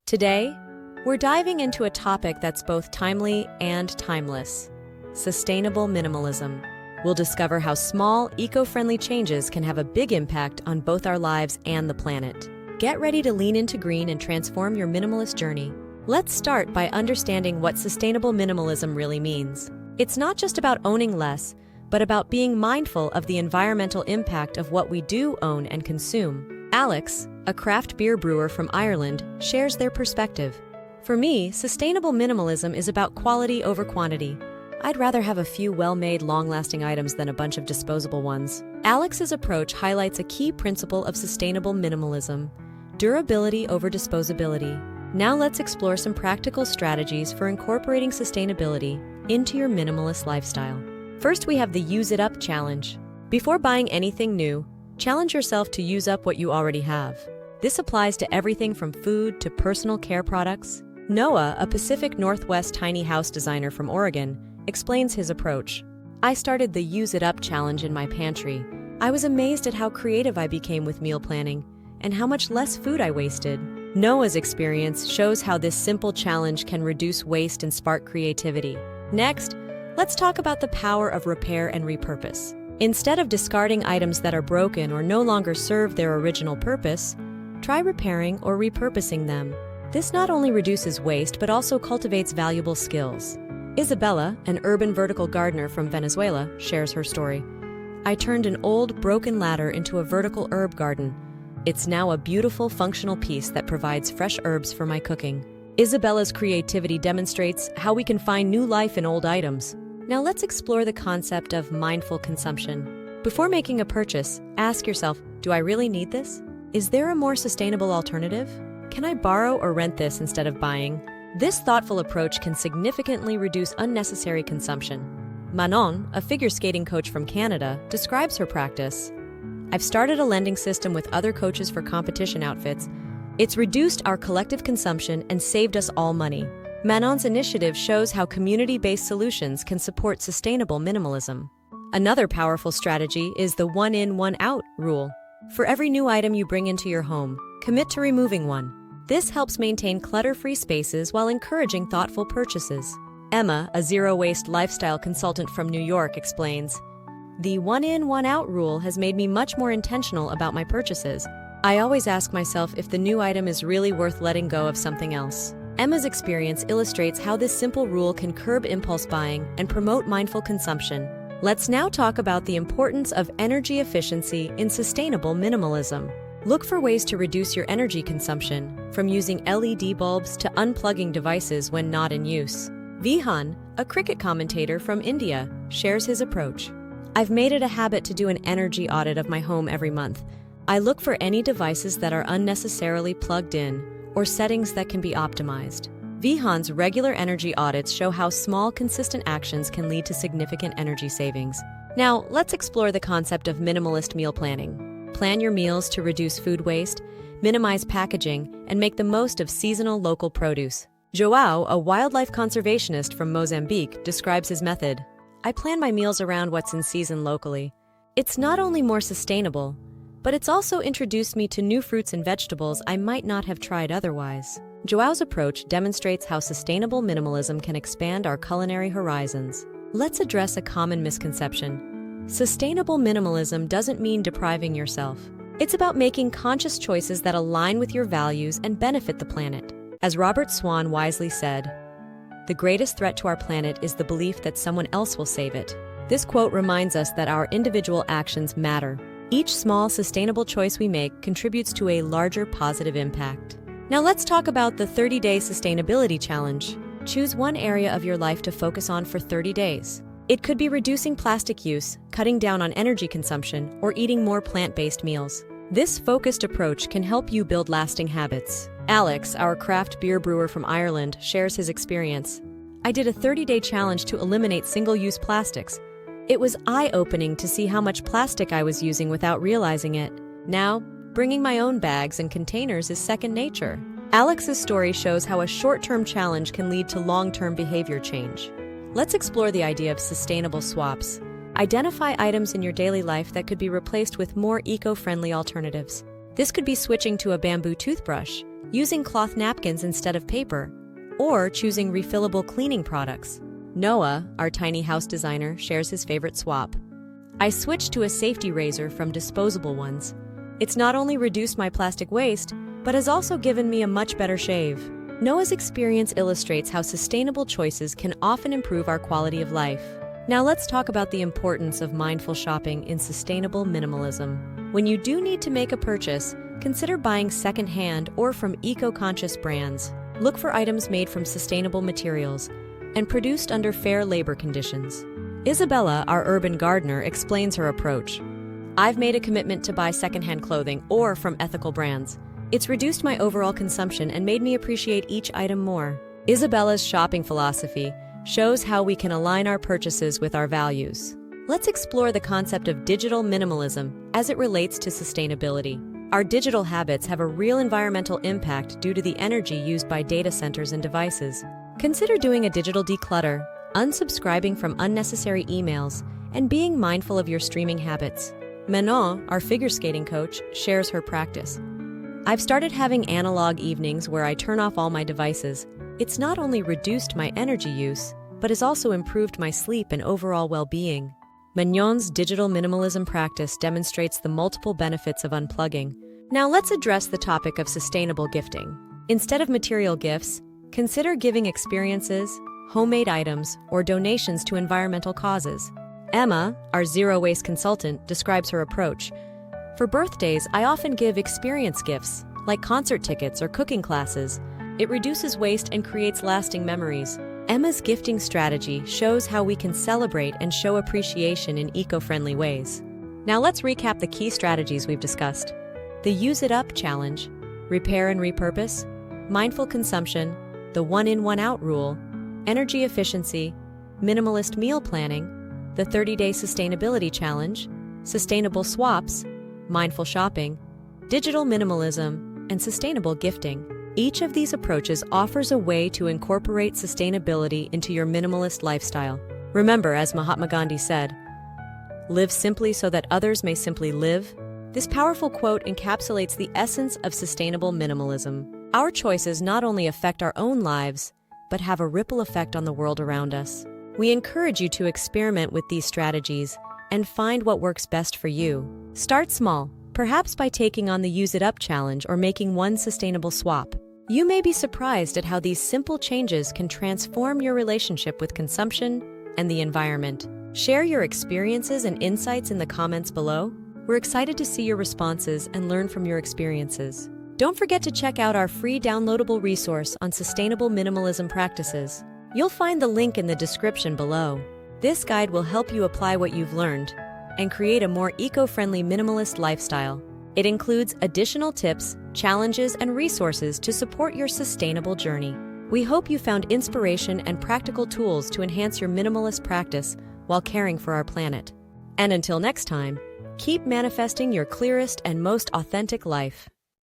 Today, we're diving into a topic that's both timely and timeless: sustainable minimalism. We'll discover how small, eco-friendly changes can have a big impact on both our lives and the planet. Get ready to lean into green and transform your minimalist journey. Let's start by understanding what sustainable minimalism really means. It's not just about owning less, but about being mindful of the environmental impact of what we do own and consume. Alex, a craft beer brewer from Ireland, shares their perspective. For me, sustainable minimalism is about quality over quantity. I'd rather have a few well-made, long-lasting items than a bunch of disposable ones. Alex's approach highlights a key principle of sustainable minimalism: durability over disposability. Now let's explore some practical strategies for incorporating sustainability into your minimalist lifestyle. First, we have the Use It Up challenge. Before buying anything new, challenge yourself to use up what you already have. This applies to everything from food to personal care products. Noah, a Pacific Northwest tiny house designer from Oregon, explains his approach. I started the Use It Up challenge in my pantry. I was amazed at how creative I became with meal planning and how much less food I wasted. Noah's experience shows how this simple challenge can reduce waste and spark creativity. Next, let's talk about the power of repair and repurpose. Instead of discarding items that are broken or no longer serve their original purpose, try repairing or repurposing them. This not only reduces waste but also cultivates valuable skills. Isabella, an urban vertical gardener from Venezuela, shares her story. I turned an old, broken ladder into a vertical herb garden. It's now a beautiful, functional piece that provides fresh herbs for my cooking. Isabella's creativity demonstrates how we can find new life in old items. Now let's explore the concept of mindful consumption. Before making a purchase, ask yourself, do I really need this? Is there a more sustainable alternative? Can I borrow or rent this instead of buying? This thoughtful approach can significantly reduce unnecessary consumption. Manon, a figure skating coach from Canada, describes her practice. I've started a lending system with other coaches for competition outfits. It's reduced our collective consumption and saved us all money. Manon's initiative shows how community-based solutions can support sustainable minimalism. Another powerful strategy is the one-in, one-out rule. For every new item you bring into your home, commit to removing one. This helps maintain clutter-free spaces while encouraging thoughtful purchases. Emma, a zero-waste lifestyle consultant from New York, explains, the one-in, one-out rule has made me much more intentional about my purchases. I always ask myself if the new item is really worth letting go of something else. Emma's experience illustrates how this simple rule can curb impulse buying and promote mindful consumption. Let's now talk about the importance of energy efficiency in sustainable minimalism. Look for ways to reduce your energy consumption, from using LED bulbs to unplugging devices when not in use. Vihan, a cricket commentator from India, shares his approach. I've made it a habit to do an energy audit of my home every month. I look for any devices that are unnecessarily plugged in or settings that can be optimized. Vihan's regular energy audits show how small, consistent actions can lead to significant energy savings. Now, let's explore the concept of minimalist meal planning. Plan your meals to reduce food waste, minimize packaging, and make the most of seasonal local produce. João, a wildlife conservationist from Mozambique, describes his method. I plan my meals around what's in season locally. It's not only more sustainable, but it's also introduced me to new fruits and vegetables I might not have tried otherwise. Joao's approach demonstrates how sustainable minimalism can expand our culinary horizons. Let's address a common misconception. Sustainable minimalism doesn't mean depriving yourself. It's about making conscious choices that align with your values and benefit the planet. As Robert Swan wisely said, "The greatest threat to our planet is the belief that someone else will save it." This quote reminds us that our individual actions matter. Each small, sustainable choice we make contributes to a larger positive impact. Now let's talk about the 30-day sustainability challenge. Choose one area of your life to focus on for 30 days. It could be reducing plastic use, cutting down on energy consumption, or eating more plant-based meals. This focused approach can help you build lasting habits. Alex, our craft beer brewer from Ireland, shares his experience. I did a 30-day challenge to eliminate single-use plastics. It was eye-opening to see how much plastic I was using without realizing it. Now, bringing my own bags and containers is second nature. Alex's story shows how a short-term challenge can lead to long-term behavior change. Let's explore the idea of sustainable swaps. Identify items in your daily life that could be replaced with more eco-friendly alternatives. This could be switching to a bamboo toothbrush, using cloth napkins instead of paper, or choosing refillable cleaning products. Noah, our tiny house designer, shares his favorite swap. I switched to a safety razor from disposable ones. It's not only reduced my plastic waste, but has also given me a much better shave. Noah's experience illustrates how sustainable choices can often improve our quality of life. Now let's talk about the importance of mindful shopping in sustainable minimalism. When you do need to make a purchase, consider buying second-hand or from eco-conscious brands. Look for items made from sustainable materials and produced under fair labor conditions. Isabella, our urban gardener, explains her approach. I've made a commitment to buy second-hand clothing or from ethical brands. It's reduced my overall consumption and made me appreciate each item more. Isabella's shopping philosophy shows how we can align our purchases with our values. Let's explore the concept of digital minimalism as it relates to sustainability. Our digital habits have a real environmental impact due to the energy used by data centers and devices. Consider doing a digital declutter, unsubscribing from unnecessary emails, and being mindful of your streaming habits. Manon, our figure skating coach, shares her practice. I've started having analog evenings where I turn off all my devices. It's not only reduced my energy use, but has also improved my sleep and overall well-being. Magnon's digital minimalism practice demonstrates the multiple benefits of unplugging. Now let's address the topic of sustainable gifting. Instead of material gifts, consider giving experiences, homemade items, or donations to environmental causes. Emma, our zero-waste consultant, describes her approach. For birthdays, I often give experience gifts, like concert tickets or cooking classes. It reduces waste and creates lasting memories. Emma's gifting strategy shows how we can celebrate and show appreciation in eco-friendly ways. Now let's recap the key strategies we've discussed. The Use It Up challenge, repair and repurpose, mindful consumption, the one-in, one-out rule, energy efficiency, minimalist meal planning, the 30-day sustainability challenge, sustainable swaps, mindful shopping, digital minimalism, and sustainable gifting. Each of these approaches offers a way to incorporate sustainability into your minimalist lifestyle. Remember, as Mahatma Gandhi said, "Live simply so that others may simply live." This powerful quote encapsulates the essence of sustainable minimalism. Our choices not only affect our own lives, but have a ripple effect on the world around us. We encourage you to experiment with these strategies and find what works best for you. Start small, perhaps by taking on the Use It Up challenge or making one sustainable swap. You may be surprised at how these simple changes can transform your relationship with consumption and the environment. Share your experiences and insights in the comments below. We're excited to see your responses and learn from your experiences. Don't forget to check out our free downloadable resource on sustainable minimalism practices. You'll find the link in the description below. This guide will help you apply what you've learned and create a more eco-friendly minimalist lifestyle. It includes additional tips, challenges, and resources to support your sustainable journey. We hope you found inspiration and practical tools to enhance your minimalist practice while caring for our planet. And until next time, keep manifesting your clearest and most authentic life.